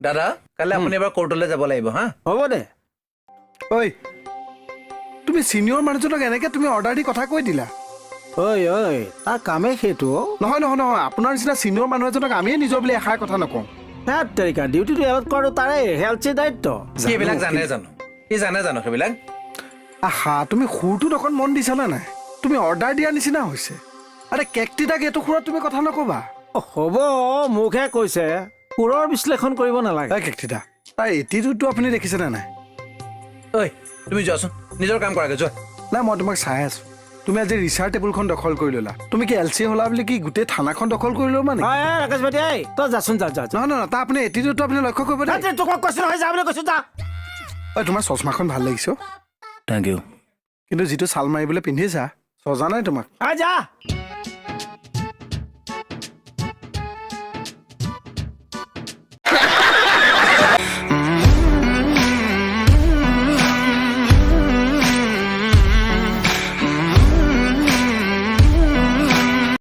দাদা কালি আপুনি এবাৰ কোৰ্টলৈ যাব লাগিব হা হ'ব দে ঐ তুমি চিনিয়ৰ মানুহজনক এনেকে তুমি অৰ্ডাৰ দি কথা কৈ দিলা ঐ তাৰ কামেই সেইটো নহয় নহয় নহয় আপোনাৰ নিচিনা চিনিয়ৰ মানুহ এজনক আমিয়ে নিজৰ বুলি এষাৰ কথা নকওঁ তাত তাৰিকা ডিউটিটো এলত কৰাটো তাৰে হেল্থ দায়িত্ব সেইবিলাক জানে জানো সি জানে জানো সেইবিলাক আহা তুমি সুৰটোত অকণ মন দিছানে নাই তুমি অৰ্ডাৰ দিয়াৰ নিচিনা হৈছে আৰে কেকটিটাক এইটো সুৰত তুমি কথা নকবা হ'ব মোকহে কৈছে সুৰৰ বিশ্লেষণ কৰিব নালাগে কেকটিটা তাৰ এটিটিউডটো আপুনি দেখিছেনে নাই ঐ তুমি যোৱাচোন নিজৰ কাম কৰাগে যোৱা নাই মই তোমাক চাই আছো তুমি আজি ৰিচাৰ্চ টেবুলখন দখল কৰি ল'লা তুমি কি এল চি হ'লা বুলি কি গোটেই থানাখন দখল কৰি ল'বা নেকি ৰাকেশ ভাইটি তই যাচোন যা নহয় নহয় তাৰ আপুনি এটিটিউডটো আপুনি লক্ষ্য কৰিব দেই তোক কৈছো নহয় যা বুলি কৈছো যা ঐ তোমাৰ চশমাখন ভাল লাগিছে থেংক ইউ কিন্তু যিটো ছাল মাৰিবলৈ পিন্ধিছা চজা নাই তোমাক যা